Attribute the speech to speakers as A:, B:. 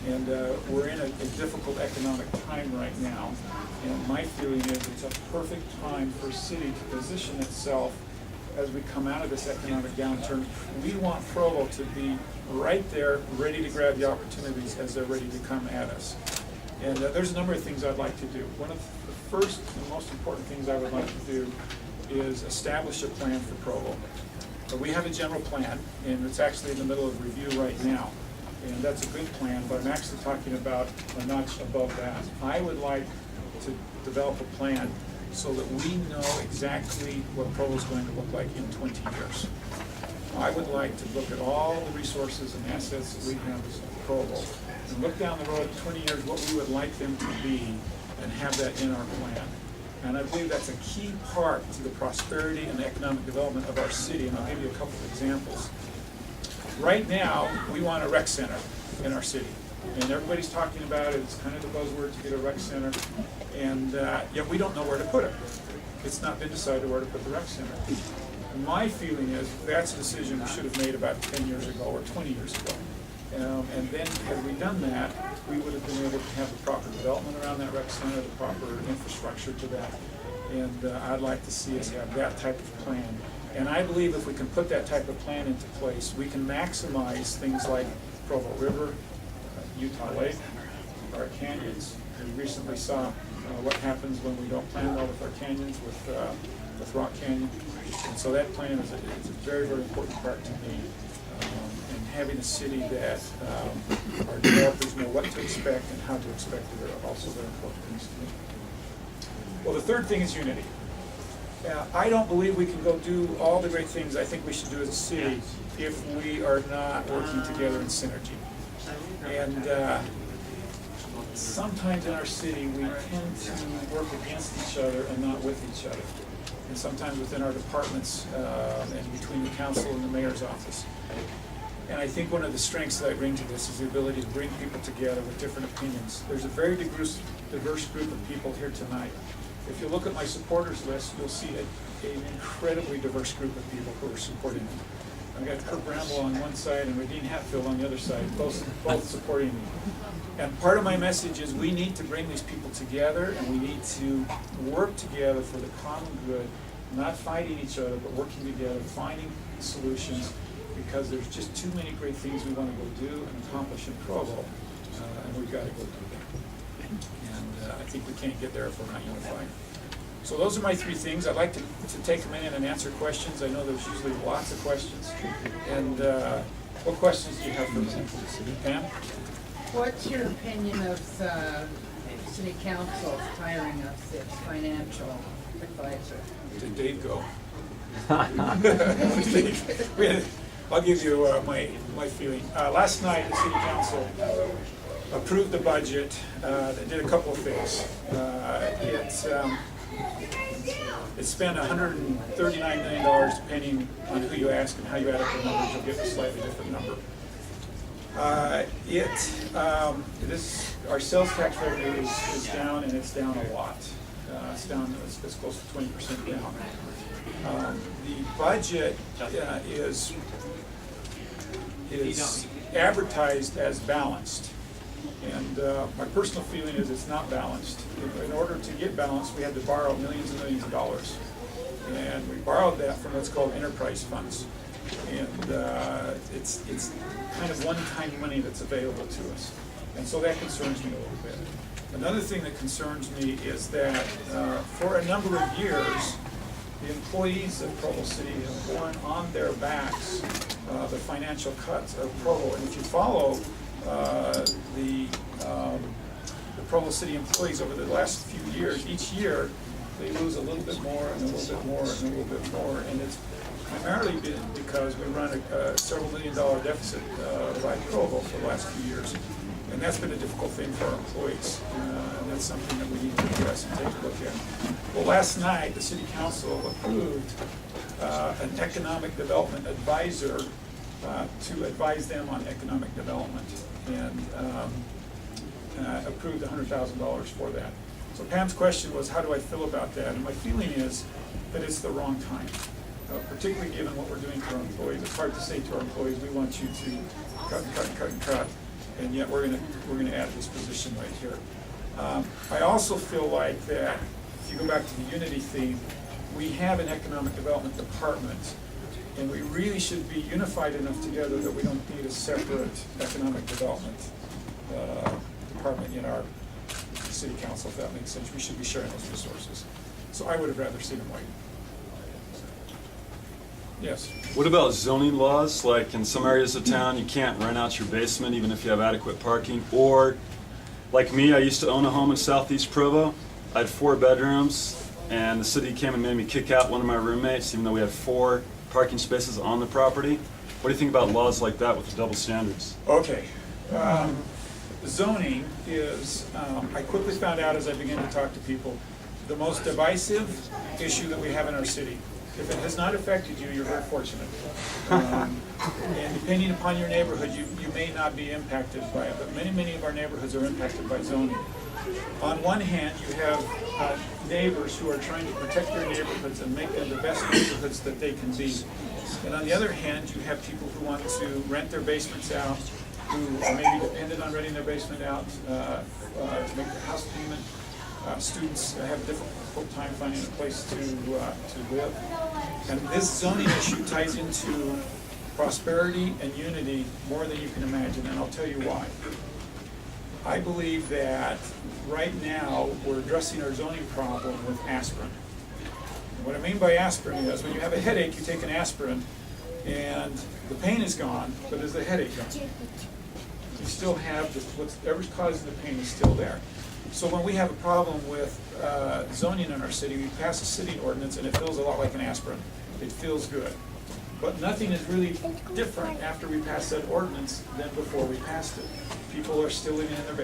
A: And we're in a difficult economic time right now. And my feeling is it's a perfect time for a city to position itself as we come out of this economic downturn. We want Provo to be right there, ready to grab the opportunities as they're ready to come at us. And there's a number of things I'd like to do. One of the first and most important things I would like to do is establish a plan for Provo. We have a general plan, and it's actually in the middle of review right now. And that's a good plan, but I'm actually talking about a notch above that. I would like to develop a plan so that we know exactly what Provo is going to look like in 20 years. I would like to look at all the resources and assets that we have as Provo and look down the road 20 years what we would like them to be and have that in our plan. And I believe that's a key part to the prosperity and the economic development of our city, and I'll give you a couple of examples. Right now, we want a rec center in our city, and everybody's talking about it. It's kind of the buzzword to get a rec center, and yet we don't know where to put it. It's not been decided where to put the rec center. And my feeling is that's a decision we should have made about 10 years ago or 20 years ago. And then, had we done that, we would have been able to have the proper development around that rec center, the proper infrastructure to that. And I'd like to see us have that type of plan. And I believe if we can put that type of plan into place, we can maximize things like Provo River, Utah Lake, our canyons. We recently saw what happens when we don't plan well with our canyons, with Rock Canyon. And so that plan is a very, very important part to me. And having a city that our developers know what to expect and how to expect it are also very important things to me. Well, the third thing is unity. I don't believe we can go do all the great things I think we should do as a city if we are not working together in synergy. And sometimes in our city we tend to work against each other and not with each other. And sometimes within our departments and between the council and the mayor's office. And I think one of the strengths that I bring to this is the ability to bring people together with different opinions. There's a very diverse group of people here tonight. If you look at my supporters list, you'll see an incredibly diverse group of people who are supporting me. I've got Kurt Bramble on one side and Radine Hatfield on the other side, both supporting me. And part of my message is we need to bring these people together and we need to work together for the common good, not fighting each other, but working together, finding solutions, because there's just too many great things we want to go do and accomplish in Provo, and we've got to go do them. And I think we can't get there if we're not unified. So those are my three things. I'd like to take a minute and answer questions. I know there's usually lots of questions. And what questions do you have for me? Pam?
B: What's your opinion of City Council hiring us as financial advisor?
A: Did Dave go? I'll give you my feeling. Last night, the City Council approved the budget. They did a couple of things. It spent $139 million, depending on who you ask and how you add up the numbers, you'll get a slightly different number. Our sales tax revenue is down, and it's down a lot. It's down, it's close to 20% down. The budget is advertised as balanced. And my personal feeling is it's not balanced. In order to get balanced, we had to borrow millions and millions of dollars. And we borrowed that from what's called enterprise funds. And it's kind of one-time money that's available to us. And so that concerns me a little bit. Another thing that concerns me is that for a number of years, the employees of Provo City have borne on their backs the financial cuts of Provo. And if you follow the Provo City employees over the last few years, each year they lose a little bit more and a little bit more and a little bit more. And it's primarily been because we run a several $1 million deficit by Provo for the last few years. And that's been a difficult thing for our employees. And that's something that we need to address and take a look at. Well, last night, the City Council approved an economic development advisor to advise them on economic development, and approved $100,000 for that. So Pam's question was, how do I feel about that? And my feeling is that it's the wrong time, particularly given what we're doing to our employees. It's hard to say to our employees, we want you to cut and cut and cut and cut. and yet we're gonna add this position right here. I also feel like that, if you go back to the unity theme, we have an economic development department, and we really should be unified enough together that we don't need a separate economic development department in our city council, if that makes sense. We should be sharing those resources. So I would have rather seen them white. Yes?
C: What about zoning laws? Like in some areas of town, you can't rent out your basement even if you have adequate parking. Or, like me, I used to own a home in Southeast Provo. I had 4 bedrooms, and the city came and made me kick out one of my roommates, even though we had 4 parking spaces on the property. What do you think about laws like that with the double standards?
A: Okay. Zoning is, I quickly found out as I began to talk to people, the most divisive issue that we have in our city. If it has not affected you, you're very fortunate. And depending upon your neighborhood, you may not be impacted by it, but many of our neighborhoods are impacted by zoning. On one hand, you have neighbors who are trying to protect their neighborhoods and make them the best neighborhoods that they can be. And on the other hand, you have people who want to rent their basements out, who are maybe dependent on renting their basement out to make their house payment. Students have a difficult time finding a place to live. And this zoning issue ties into prosperity and unity more than you can imagine, and I'll tell you why. I believe that right now we're addressing our zoning problem with aspirin. And what I mean by aspirin is when you have a headache, you take an aspirin and the pain is gone, but is the headache gone? You still have whatever's causing the pain is still there. So when we have a problem with zoning in our city, we pass a city ordinance and it feels a lot like an aspirin. It feels good. But nothing is really different after we pass that ordinance than before we passed it. People are still living in their